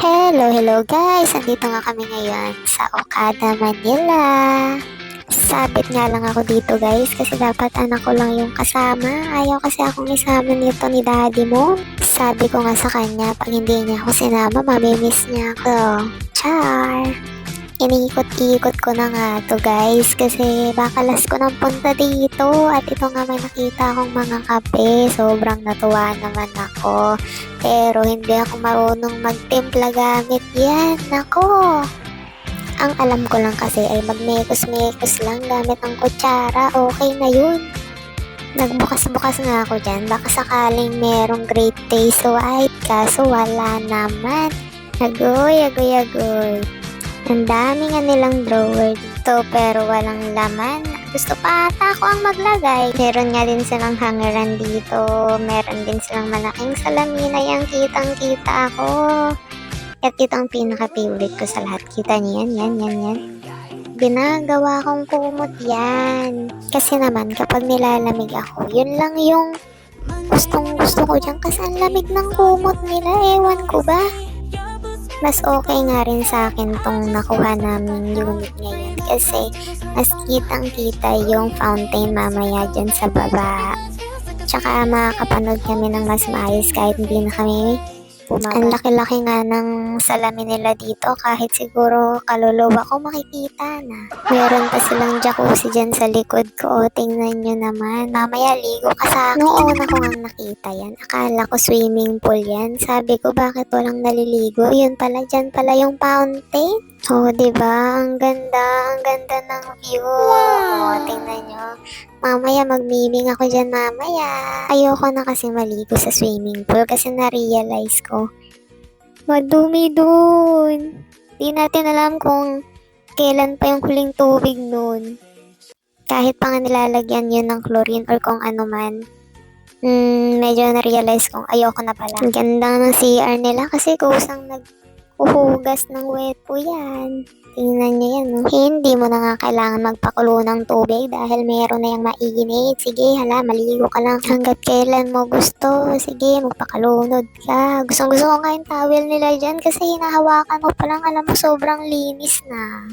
Hello guys! Andito nga kami ngayon sa Okada, Manila. Sabit nga lang ako dito guys kasi dapat anak ko lang yung kasama. Ayaw kasi akong isama nito ni daddy mo. Sabi ko nga sa kanya, pag hindi niya ako sinama, mamimiss niya ako. Char! Iniikot-ikot ko na nga to guys kasi bakalas ko ng punta dito at ito nga may nakita akong mga kape. Sobrang natuwa naman ako. Pero hindi ako marunong magtimpla gamit yan. Nako! Ang alam ko lang kasi ay magmekos-mekos lang gamit ang kutsara. Okay na yun. Nagbukas-bukas nga ako dyan. Baka sakaling merong great taste white. Kaso wala naman. Agoy. Ang dami nga nilang drawer dito pero walang laman. Gusto pa ata ako ang maglagay. Meron nga din silang hangeran dito. Meron din silang malaking salamina yung kitang-kita ako. At ito ang pinaka-favorite ko sa lahat. Kita niyo yan. Ginagawa kong kumot yan. Kasi naman kapag nilalamig ako, yun lang yung gustong gusto ko dyan. Kasi ang lamig ng kumot nila. Ewan ko ba? Mas okay nga rin sa akin tong nakuha naming unit ngayon kasi mas kitang-kita yung fountain mamaya dyan sa baba. Tsaka makakapanood kami ng mas maayos kahit hindi na kami bumaba. Ang laki-laki nga ng salamin nila dito kahit siguro kaluluwa ko makikita na. Meron pa silang jacuzzi dyan sa likod ko. O, tingnan nyo naman. Mamaya ligo ka sa akin. Noong una ko nga nakita yan. Akala ko swimming pool yan. Sabi ko bakit walang naliligo. Yun pala, dyan pala yung fountain. Oh, diba? Ang ganda ng view. Wow. Oh, tingnan nyo. Mamaya magmiming ako dyan mamaya. Ayoko na kasi maligo sa swimming pool kasi na-realize ko. Madumi dun. Di natin alam kung kailan pa yung huling tubig nun. Kahit pa nga nilalagyan yun ng chlorine or kung ano man. Medyo na-realize kong ayoko na pala. Ang ganda ng CR nila kasi kusang naghuhugas ng wet po yan. Tingnan niyo yan. Hindi mo na nga kailangan magpakulo ng tubig dahil meron na yung mainit. Sige, maligo ka lang hanggat kailan mo gusto. Sige, magpakalunod ka. Gustong-gusto ko nga yung towel nila dyan kasi hinahawakan mo palang alam mo sobrang linis na.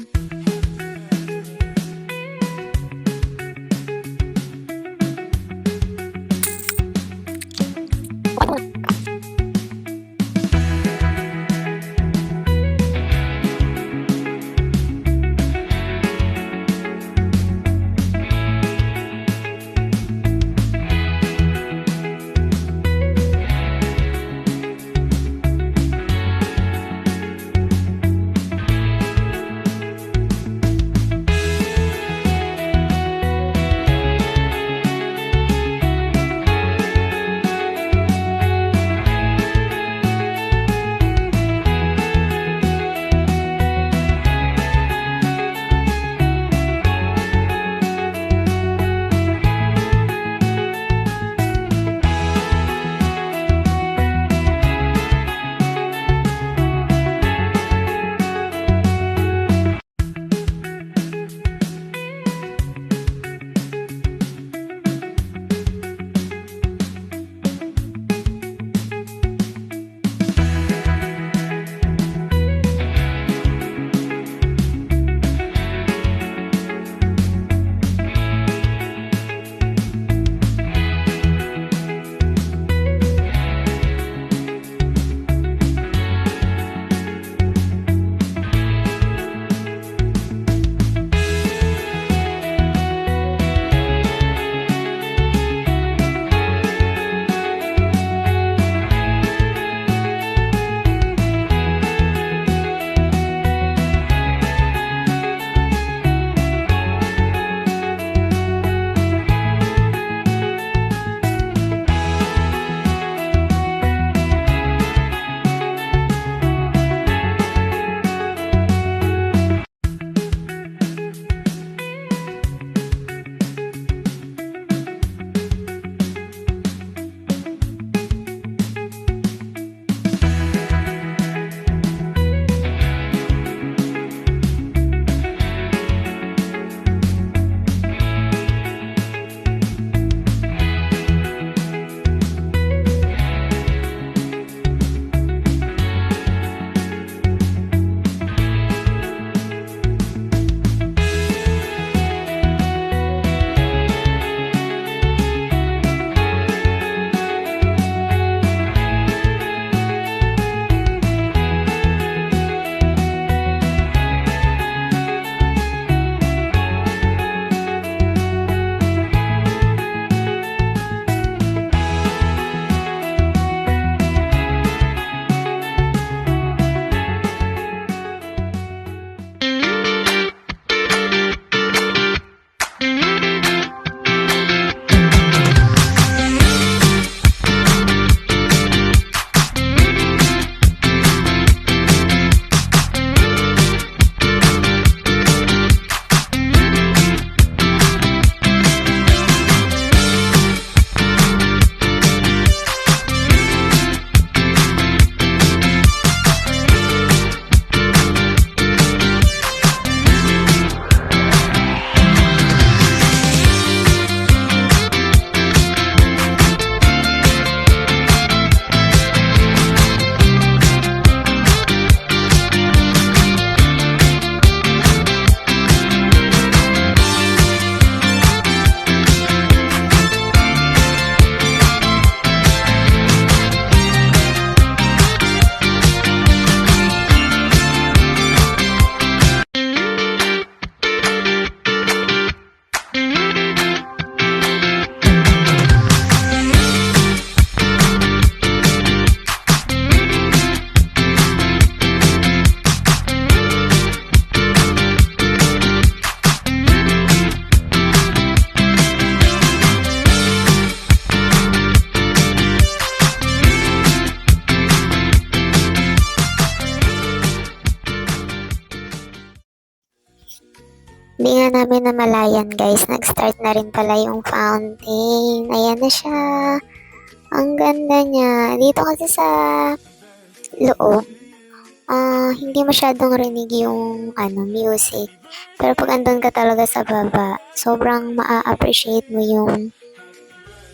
Hindi nga namin namalayan guys, nag-start na rin pala yung fountain. Ayan na siya. Ang ganda niya. Dito kasi sa loob, hindi masyadong rinig yung music. Pero pag andun ka talaga sa baba, sobrang maa-appreciate mo yung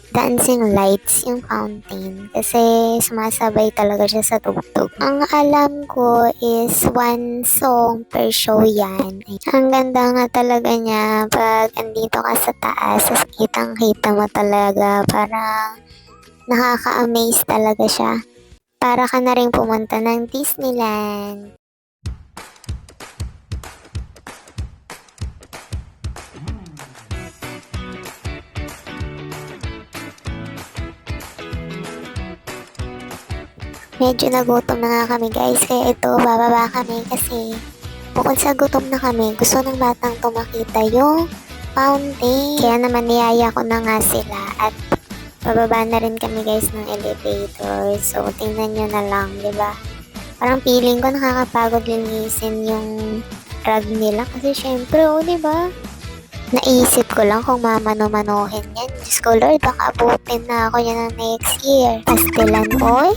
dancing lights, yung fountain. Kasi sumasabay talaga siya sa tugtog. Ang alam ko is one song per show yan. Ang ganda nga talaga niya pag andito ka sa taas, as kitang-kita mo talaga. Parang nakaka-amaze talaga siya. Para ka na rin pumunta ng Disneyland. Medyo nagutom na nga kami guys, kaya ito bababa kami kasi bukod sa gutom na kami, gusto ng batang to makita yung fountain. Kaya naman niyaya ko na nga sila at bababa na rin kami guys ng elevator. So tingnan nyo na lang, di ba? Parang feeling ko nakakapagod linisin yung rug nila kasi syempre, di ba? Naisip ko lang kung mamano-manohin yan. Diyos ko Lord, baka abutin na ako yan ng next year. Pastilan, oy.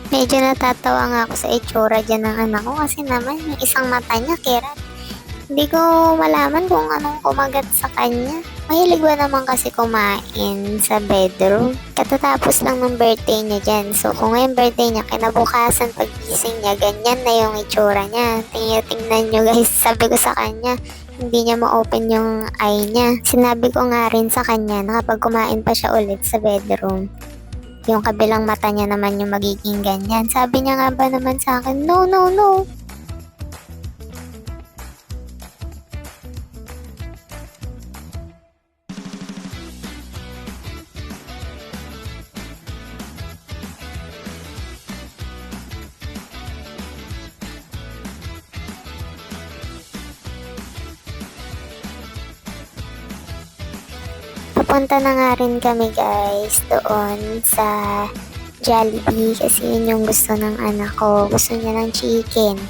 Medyo natatawa nga ako sa itsura dyan ng anak ko kasi naman yung isang mata niya, Kirat. Hindi ko malaman kung anong kumagat sa kanya. Mahilig ba naman kasi kumain sa bedroom? Katatapos lang ng birthday niya dyan. So kung ngayon birthday niya, kinabukasan paggising niya, ganyan na yung itsura niya. Tingnan nyo guys, sabi ko sa kanya, hindi niya ma-open yung eye niya. Sinabi ko nga rin sa kanya na kapag kumain pa siya ulit sa bedroom, yung kabilang mata niya naman yung magiging ganyan. Sabi niya nga ba naman sa akin, no, no, no. Papunta na nga rin kami guys doon sa Jollibee kasi yun yung gusto ng anak ko. Gusto niya ng chicken.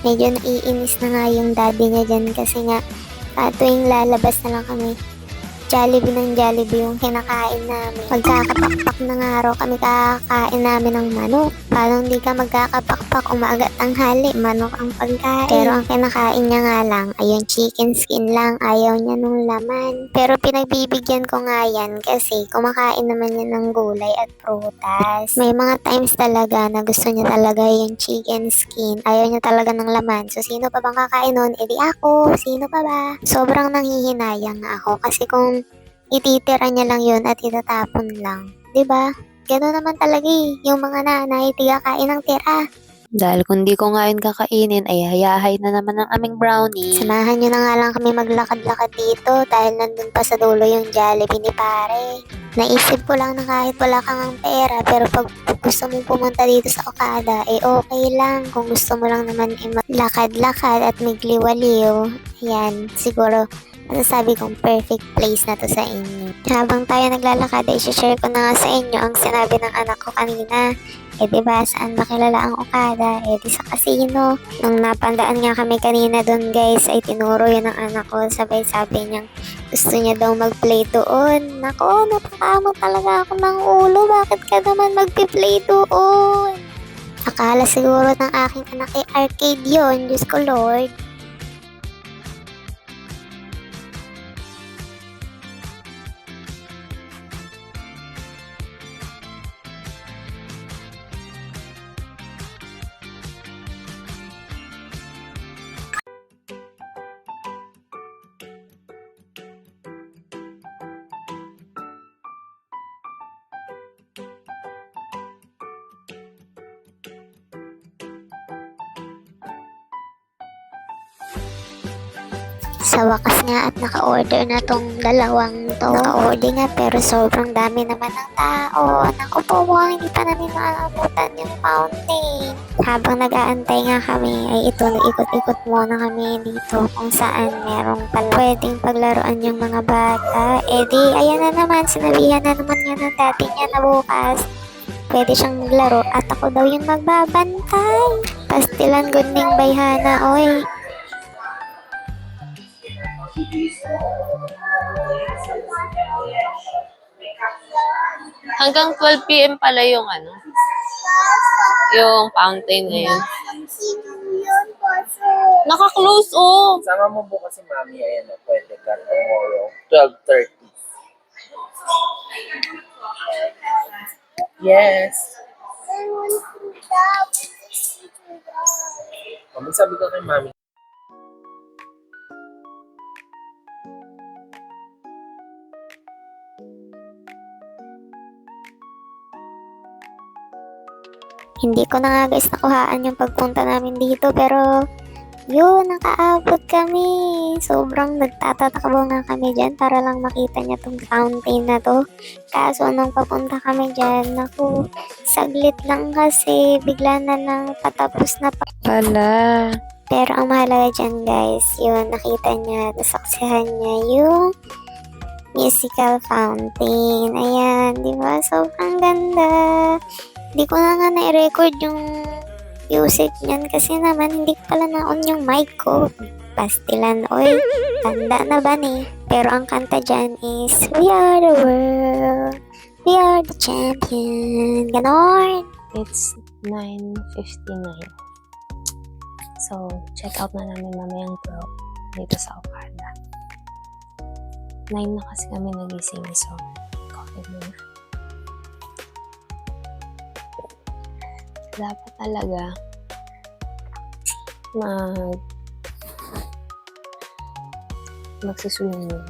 Medyo naiinis na nga yung daddy niya dyan kasi nga tuwing lalabas na lang kami, Jollibee ng Jollibee yung kinakain namin. Magkakapakpak na nga raw kami kakain namin ng manok. Paano hindi ka magkakapakpak umaga tanghali, manok ang pagkain. Pero ang kinakain niya nga lang ay yung chicken skin lang, ayaw niya nung laman. Pero pinagbibigyan ko nga yan kasi kumakain naman yan ng gulay at prutas. May mga times talaga na gusto niya talaga yung chicken skin, ayaw niya talaga ng laman. So sino pa bang kakain nun? Edi ako, sino pa ba? Sobrang nanghihinayang ako kasi kung ititira niya lang yun at itatapon lang, 'di ba? Gano'n naman talaga yung mga nanay, tiga kain ng tira. Dahil kung di ko nga yun kakainin, ay hayahay na naman ang aming brownie. Samahan nyo na nga lang kami maglakad-lakad dito dahil nandun pa sa dulo yung Jollibee ni pare. Naisip ko lang na kahit wala kang pera, pero pag gusto mong pumunta dito sa Okada, okay lang. Kung gusto mo lang naman maglakad-lakad at magliwaliw, yan, siguro masasabi kong perfect place na to sa inyo. Habang tayo naglalakad, ay share ko na nga sa inyo ang sinabi ng anak ko kanina. Diba, saan ba kilala ang Okada? Di sa casino. Nung napandaan nga kami kanina doon guys, ay tinuro yun ng anak ko. Sabay sabi niya, gusto niya daw mag-play doon. Nako, napakamot talaga ako ng ulo. Bakit ka naman mag-play doon? Akala siguro ng aking anak ay arcade yun. Diyos ko Lord. Sa wakas nga at naka-order na tong dalawang to. Naka-order nga pero sobrang dami naman ng tao. Naku po, mukhang hindi pa namin maaabutan yung fountain. Habang nag-aantay nga kami, ay ito, nag-ikot-ikot muna kami dito kung saan merong pwedeng paglaruan yung mga bata. Eh di, ayan na naman, sinabihan na naman niya ng dati niya na bukas. Pwede siyang maglaro at ako daw yung magbabantay. Pastilan gunding bayhana, oy. Hanggang 12 p.m. pala yung yung fountain ngayon. Naka-close, oh! Sama mo bukas si Mami, ayan o, pwede ka tomorrow, 12:30. Yes. Magsabi ko kay Mami. Hindi ko na nga guys nakuhaan yung pagpunta namin dito pero yun, nakaabot kami. Sobrang nagtatatakbo nga kami dyan para lang makita niya tong fountain na to. Kaso nung papunta kami dyan, naku, saglit lang kasi bigla na nang patapos na Pala. Pero ang mahalaga dyan guys, yun, nakita niya, nasaksihan niya yung musical fountain. Ayan, di ba? Sobrang ganda. Di ko na nga na-record yung music niyan kasi naman hindi ko pala na-on yung mic ko. Pastilan, oy. Tanda na ba ni? Pero ang kanta dyan is We are the world. We are the champion. Ganon. It's 9:59. So, check out na namin mamayang 12 dito sa Okada. 9 na kasi kami nagising, so coffee muna. Dapat talaga magsuswimming.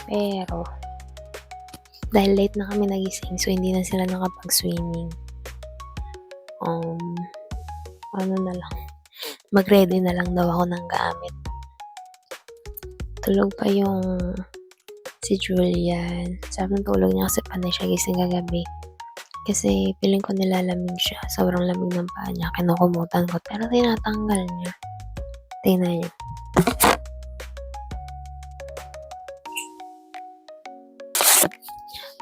Pero, dahil late na kami nagising, so hindi na sila nakapag-swimming. Ano na lang, mag-ready na lang daw ako ng gamit. Tulog pa yung si Julian. Sabi ng tulog niya kasi panay siya gising kagabi. Kasi piling ko nilalamig siya. Sobrang lamig ng paa niya. Kinukumutan ko. Pero tinatanggal niya. Tingnan niyo.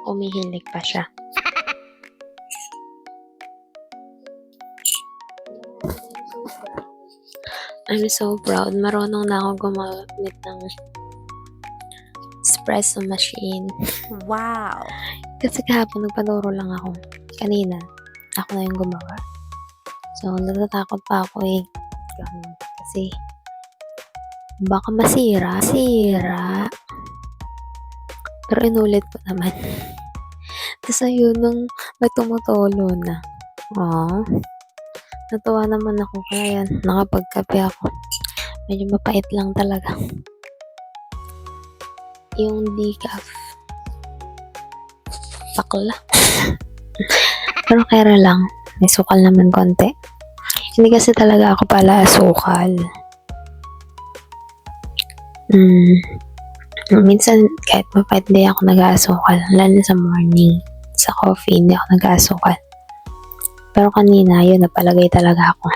Umihilig pa siya. I'm so proud. Marunong na ako gumamit ng espresso machine. Wow. Kasi kahapon nagpanuro lang ako. Kanina, ako na yung gumawa. So, natatakot pa ako eh. Kasi, baka masira. Pero inulit ko naman. Tapos ayun, nung may tumutolo na. Natuwa naman ako. Kaya yan, nakapagkape ako. Medyo mapait lang talaga. Yung decaf. Bakla. Pero kaya lang, may sukal naman konti. Hindi kasi talaga ako pala asukal. Minsan, kahit mapait, hindi ako nag-aasukal. Lalo sa morning. Sa coffee, hindi ako nag-aasukal. Pero kanina, yun, napalagay talaga ako.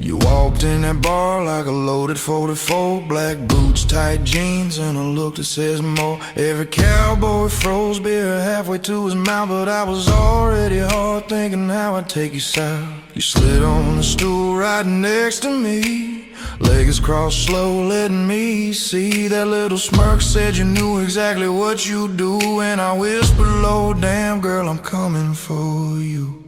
You walked in that bar like a loaded 44, black boots, tight jeans, and a look that says more. Every cowboy froze beer halfway to his mouth, but I was already hard thinking how I'd take you south. You slid on the stool right next to me, legs crossed slow, letting me see that little smirk. Said you knew exactly what you do, and I whispered low, damn girl, I'm coming for you.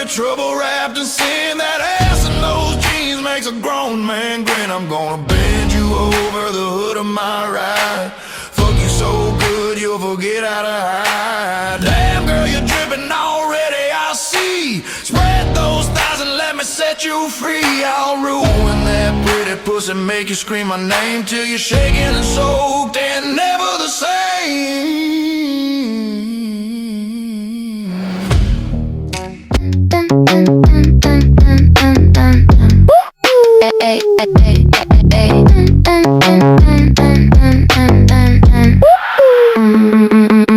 Trouble wrapped in sin, that ass in those jeans makes a grown man grin. I'm gonna bend you over the hood of my ride, fuck you so good you'll forget how to hide. Damn girl, you're dripping already, I see. Spread those thighs and let me set set you free. I'll ruin that pretty pussy, make you scream my name till you're shaking and soaked and never the same.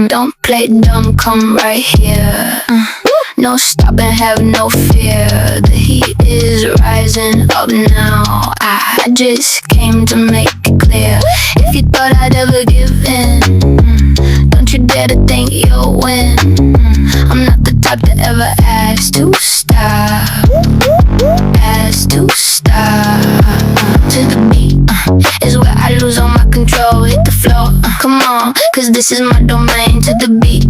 Don't play dumb, come right here. No stop and have no fear. The heat is rising up now. I just came to make it clear. If you thought I'd ever give in, don't you dare to think you'll win. I'm not the type to ever ask to stop. Ask to stop. To the beat is where I lose all my control. Hit the floor, come on, cause this is my domain. To the beat,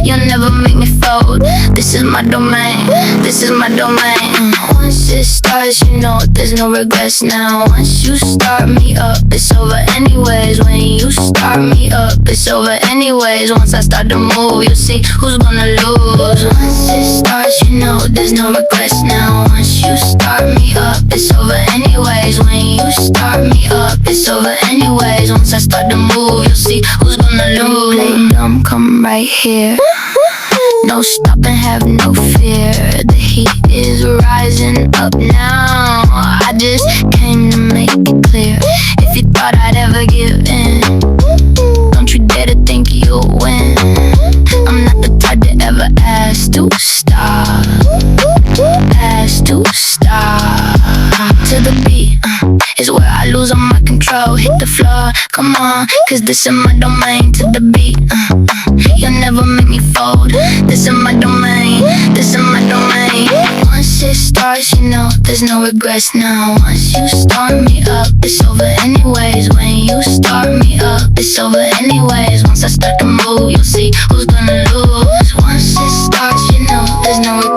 you'll never make me fold. This is my domain, this is my domain. Once it starts, you know there's no regrets now. Once you start me up, it's over anyways. When you start me up, it's over anyways. Once I start to move, you'll see who's gonna lose. Once it starts, you know there's no regrets now. Once you start me up, it's over anyways. When you start me up, it's over anyways. Once I start to move, you'll see who's gonna lose. Play dumb, come right here. No stop and have no fear. The heat is rising up now. I just came to make it clear. If you thought I'd ever give in, don't you dare to think you'll win. I'm not the type to ever ask to stop. Ask to stop. To the beat is where I lose all my control. Hit the floor, come on, cause this is my domain. To the beat, you'll never make me fold. This is my domain, this is my domain. Once it starts, you know there's no regrets now. Once you start me up, it's over anyways. When you start me up, it's over anyways. Once I start to move, you'll see who's gonna lose. Once it starts, you know there's no regrets.